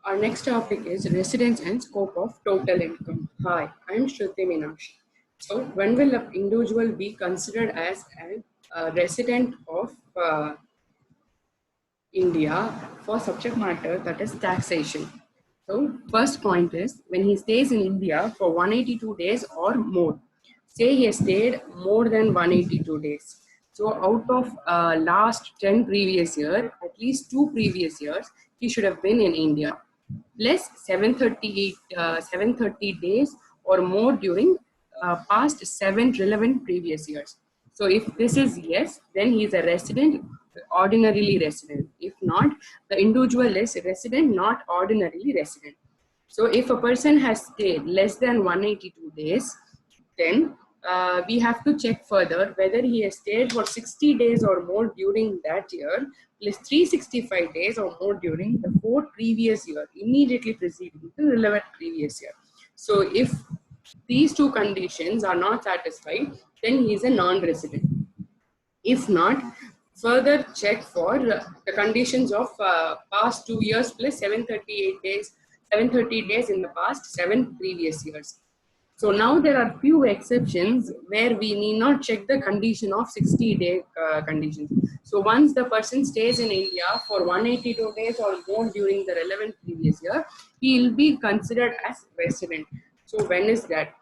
Our next topic is residence and scope of total income. Hi, I'm Shruti Meenakshi. So, when will an individual be considered as a resident of India for subject matter that is taxation? So, first point is when he stays in India for 182 days or more. Say he has stayed more than 182 days. So, out of last 10 previous year, at least 2 previous years, he should have been in India. Plus 730 days or more during past 7 relevant previous years. So if this is yes, then he is a resident, ordinarily resident. If not, the individual is resident, not ordinarily resident. So if a person has stayed less than 182 days, then we have to check further whether he has stayed for 60 days or more during that year, plus 365 days or more during the 4 previous year, immediately preceding the relevant previous year. So if these two conditions are not satisfied, then he is a non-resident. If not, further check for the conditions of past 2 years plus 738 days, 730 days in the past 7 previous years. So now there are few exceptions where we need not check the condition of 60-day conditions. So once the person stays in India for 182 days or more during the relevant previous year, he will be considered as resident. So when is that?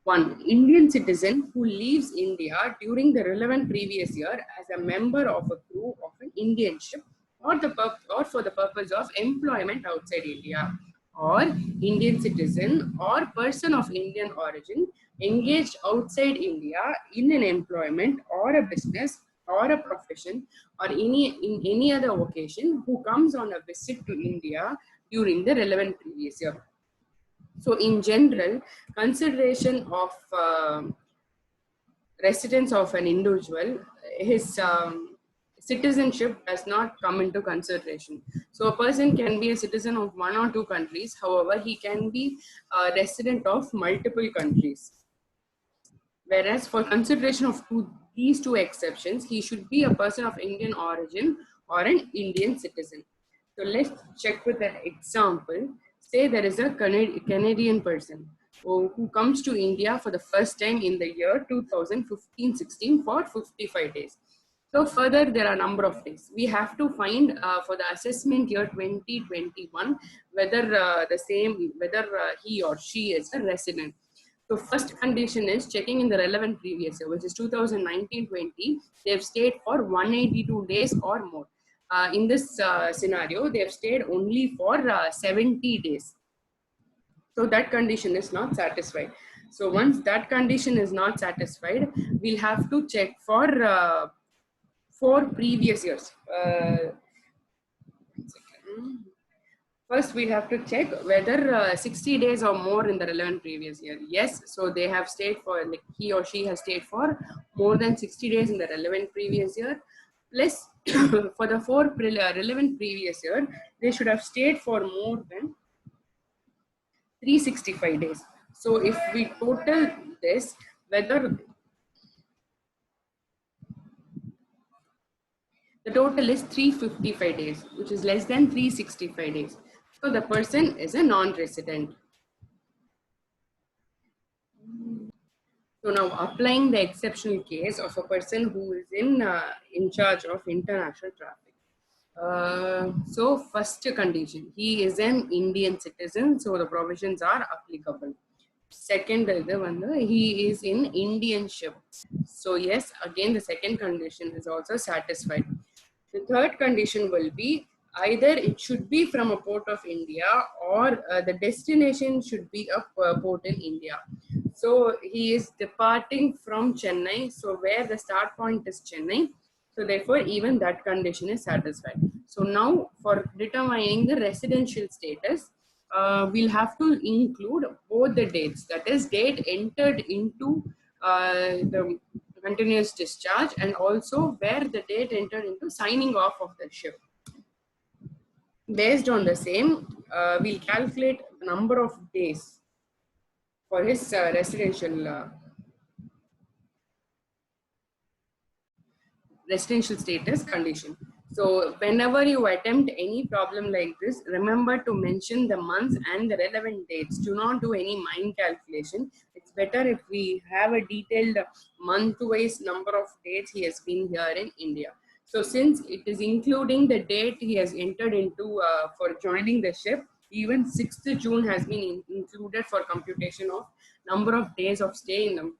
One, Indian citizen who leaves India during the relevant previous year as a member of a crew of an Indian ship or for the purpose of employment outside India, or Indian citizen or person of Indian origin engaged outside India in an employment or a business or a profession or in any other occasion who comes on a visit to India during the relevant previous year. So in general, consideration of residence of an individual, his citizenship does not come into consideration. So a person can be a citizen of one or two countries. However, he can be a resident of multiple countries. Whereas for consideration of these two exceptions, he should be a person of Indian origin or an Indian citizen. So let's check with an example. Say there is a Canadian person who comes to India for the first time in the year 2015-16 for 55 days. So further, there are a number of days. We have to find for the assessment year 2021 whether he or she is a resident. So first condition is checking in the relevant previous year, which is 2019-20. They've stayed for 182 days or more. In this scenario, they have stayed only for 70 days. So that condition is not satisfied. So once that condition is not satisfied, we'll have to check for 4 previous years. First, we have to check whether 60 days or more in the relevant previous year. Yes, so they have stayed for, like he or she has stayed for more than 60 days in the relevant previous year. Plus, for the relevant previous year, they should have stayed for more than 365 days. So if we total this, whether the total is 355 days, which is less than 365 days. So the person is a non-resident. So now applying the exceptional case of a person who is in charge of international traffic. So first condition, he is an Indian citizen, so the provisions are applicable. Second, he is in Indian ship. So yes, again the second condition is also satisfied. The third condition will be either it should be from a port of India or the destination should be a port in India. So he is departing from Chennai, so where the start point is Chennai. So therefore, even that condition is satisfied. So now for determining the residential status, we'll have to include both the dates, that is date entered into the continuous discharge and also where the date entered into signing off of the ship. Based on the same, we'll calculate the number of days for his residential status condition. So whenever you attempt any problem like this, remember to mention the months and the relevant dates. Do not do any mind calculation. It's better if we have a detailed month-wise number of dates he has been here in India. So since it is including the date he has entered into for joining the ship, even 6th June has been included for computation of number of days of stay in the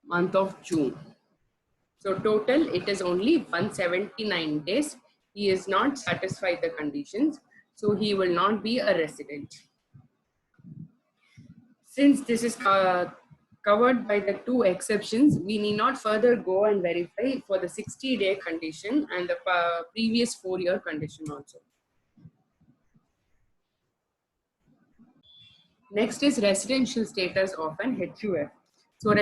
month of June. So total, it is only 179 days. He is not satisfied the conditions, so he will not be a resident. Since this is covered by the two exceptions, we need not further go and verify for the 60-day condition and the previous 4-year condition also. Next is residential status of an HUF. So,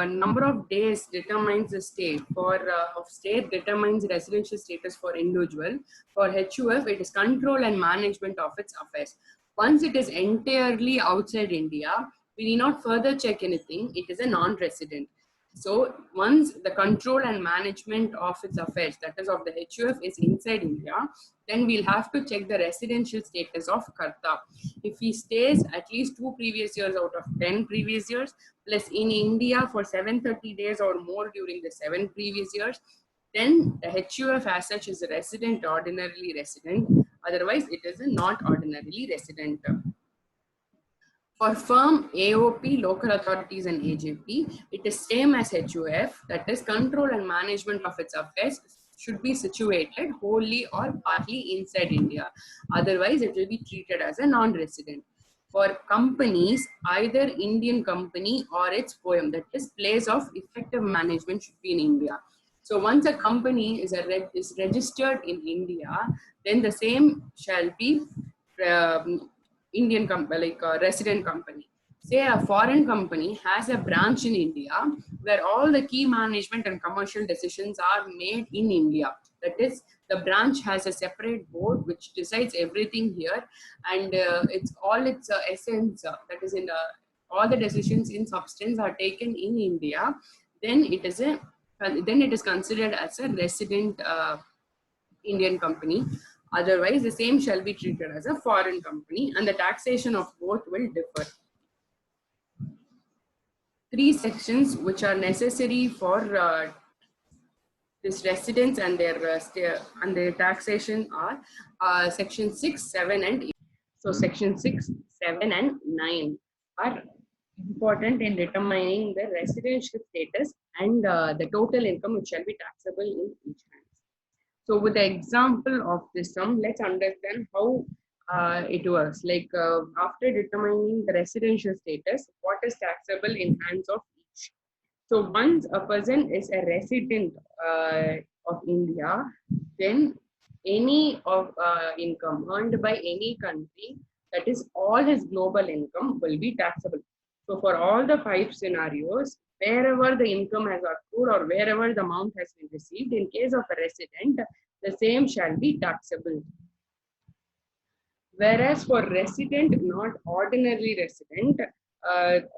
number of days determines the stay. For of state determines residential status for individual. For HUF, it is control and management of its affairs. Once it is entirely outside India, we need not further check anything. It is a non-resident. So once the control and management of its affairs, that is of the HUF, is inside India, then we'll have to check the residential status of Karta. If he stays at least 2 previous years out of 10 previous years, plus in India for 730 days or more during the 7 previous years, then the HUF as such is a resident, ordinarily resident. Otherwise, it is a not ordinarily resident. For firm, AOP, local authorities and AJP, it is same as HUF, that is control and management of its affairs should be situated wholly or partly inside India. Otherwise, it will be treated as a non-resident. For companies, either Indian company or its POEM, that is place of effective management, should be in India. So once a company is registered in India, then the same shall be Indian company, like a resident company. Say a foreign company has a branch in India where all the key management and commercial decisions are made in India. That is, the branch has a separate board which decides everything here, and it's all its essence, that is in all the decisions in substance are taken in India. Then it is considered as a resident Indian company. Otherwise, the same shall be treated as a foreign company, and the taxation of both will differ. 3 sections which are necessary for this residents and their taxation are section 6, 7, and 8. So section 6, 7, and 9 are important in determining the residential status and the total income which shall be taxable in each hand. So with the example of this sum, let's understand how it works. Like after determining the residential status, what is taxable in hands of each. So once a person is a resident of India, then any of income earned by any country, that is all his global income, will be taxable. So for all the 5 scenarios, wherever the income has accrued or wherever the amount has been received, in case of a resident, the same shall be taxable. Whereas for resident, not ordinarily resident,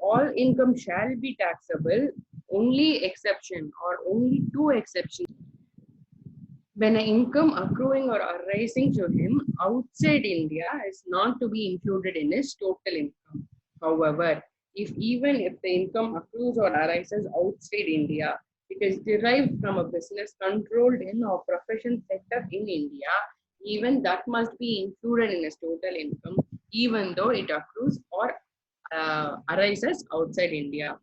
all income shall be taxable. Only exception or only 2 exceptions. When an income accruing or arising to him outside India is not to be included in his total income. However, even if the income accrues or arises outside India, it is derived from a business controlled in or profession set up in India, even that must be included in his total income, even though it accrues or arises outside India.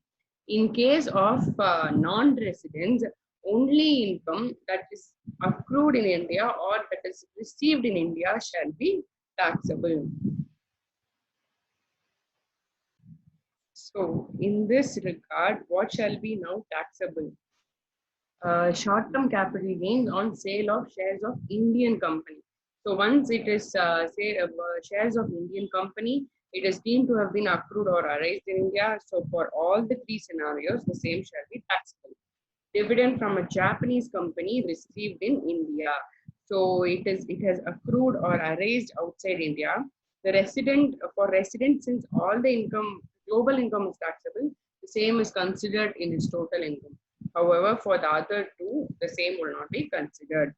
In case of non-residents, only income that is accrued in India or that is received in India shall be taxable. So, in this regard, what shall be now taxable? Short-term capital gains on sale of shares of Indian company. So once it is shares of Indian company, it is deemed to have been accrued or arised in India. So for all the 3 scenarios, the same shall be taxable. Dividend from a Japanese company received in India. So it has accrued or arised outside India. For resident, since all the income, global income is taxable, the same is considered in its total income. However, for the other two, the same will not be considered.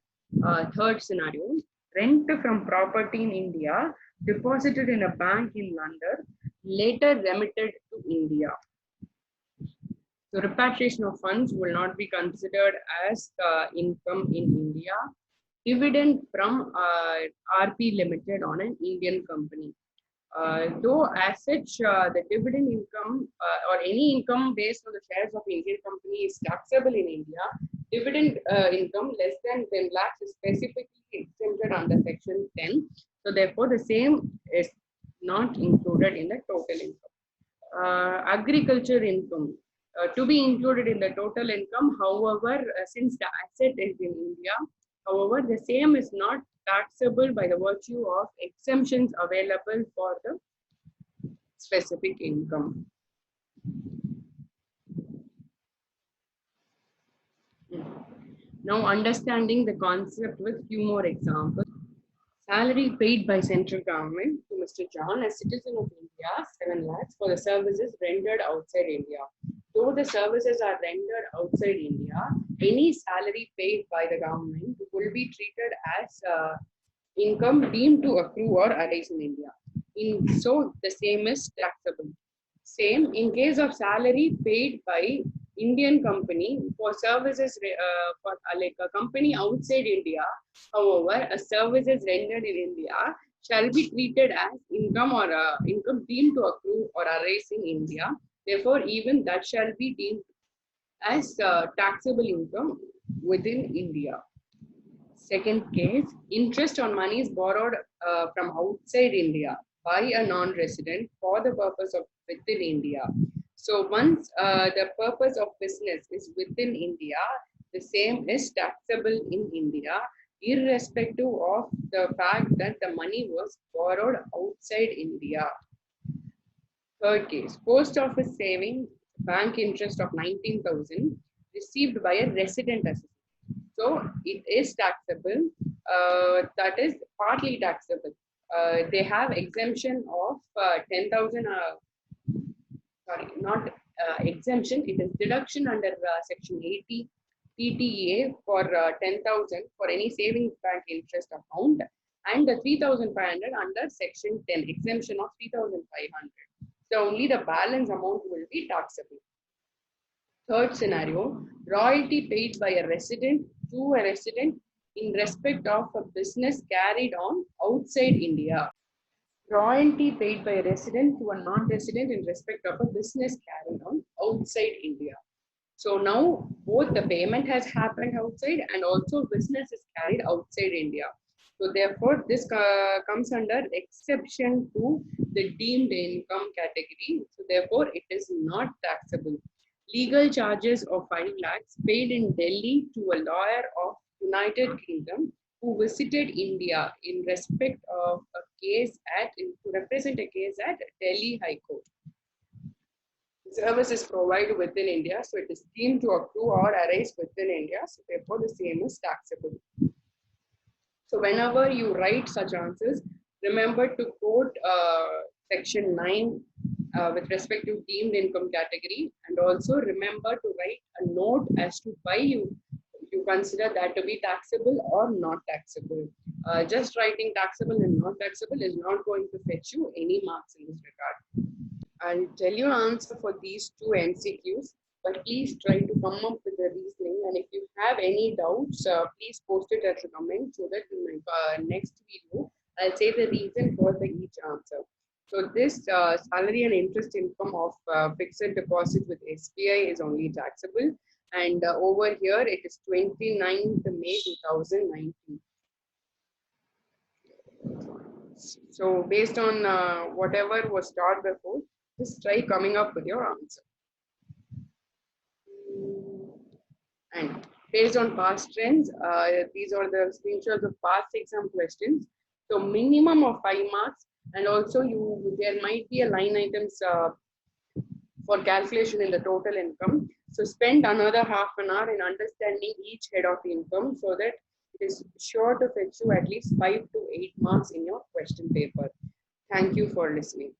Third scenario, rent from property in India deposited in a bank in London, later remitted to India. So repatriation of funds will not be considered as income in India. Dividend from RP Limited on an Indian company. Though as such, the dividend income or any income based on the shares of Indian company is taxable in India, dividend income less than 10 lakhs is specifically exempted under section 10. So therefore, the same is not included in the total income. Agriculture income to be included in the total income. However, since the asset is in India, however, the same is not taxable by the virtue of exemptions available for the specific income. Now, understanding the concept with few more examples. Salary paid by central government to Mr. John, a citizen of India, 7 lakhs for the services rendered outside India. Though the services are rendered outside India, any salary paid by the government will be treated as income deemed to accrue or arise in India. So the same is taxable. Same in case of salary paid by Indian company for services for like a company outside India. However, a services rendered in India shall be treated as income or income deemed to accrue or arise in India. Therefore, even that shall be deemed as taxable income within India. Second case, interest on monies borrowed from outside India by a non-resident for the purpose of within India. So once the purpose of business is within India, the same is taxable in India, irrespective of the fact that the money was borrowed outside India. Third case, post office saving bank interest of 19,000 received by a resident assistant. So it is taxable, that is partly taxable. They have exemption of 10,000, sorry, not exemption, it is deduction under section 80 TTEA for 10,000 for any savings bank interest account and 3,500 under section 10, exemption of 3,500. So only the balance amount will be taxable. Third scenario, royalty paid by a resident to a resident in respect of a business carried on outside India. Royalty paid by a resident to a non-resident in respect of a business carried on outside India. So now both the payment has happened outside and also business is carried outside India. So therefore, this comes under exception to the deemed income category. So therefore, it is not taxable. Legal charges of 5 lakhs paid in Delhi to a lawyer of United Kingdom who visited India in respect of a case to represent a case at Delhi High Court. Service is provided within India, so it is deemed to accrue or arise within India. So therefore, the same is taxable. So whenever you write such answers, remember to quote section 9 with respect to deemed income category, and also remember to write a note as to why you consider that to be taxable or not taxable. Just writing taxable and not taxable is not going to fetch you any marks in this regard. I'll tell you an answer for these two MCQs, but please try to come up with the reasoning. And if you have any doubts, please post it as a comment so that in my next video, I'll say the reason for each answer. So this salary and interest income of fixed deposit with SBI is only taxable. And over here, it is 29th May 2019. So based on whatever was taught before, just try coming up with your answer. And based on past trends, these are the screenshots of past exam questions. So minimum of 5 marks, and also there might be a line items for calculation in the total income. So spend another half an hour in understanding each head of income so that it is sure to fetch you at least 5 to 8 marks in your question paper. Thank you for listening.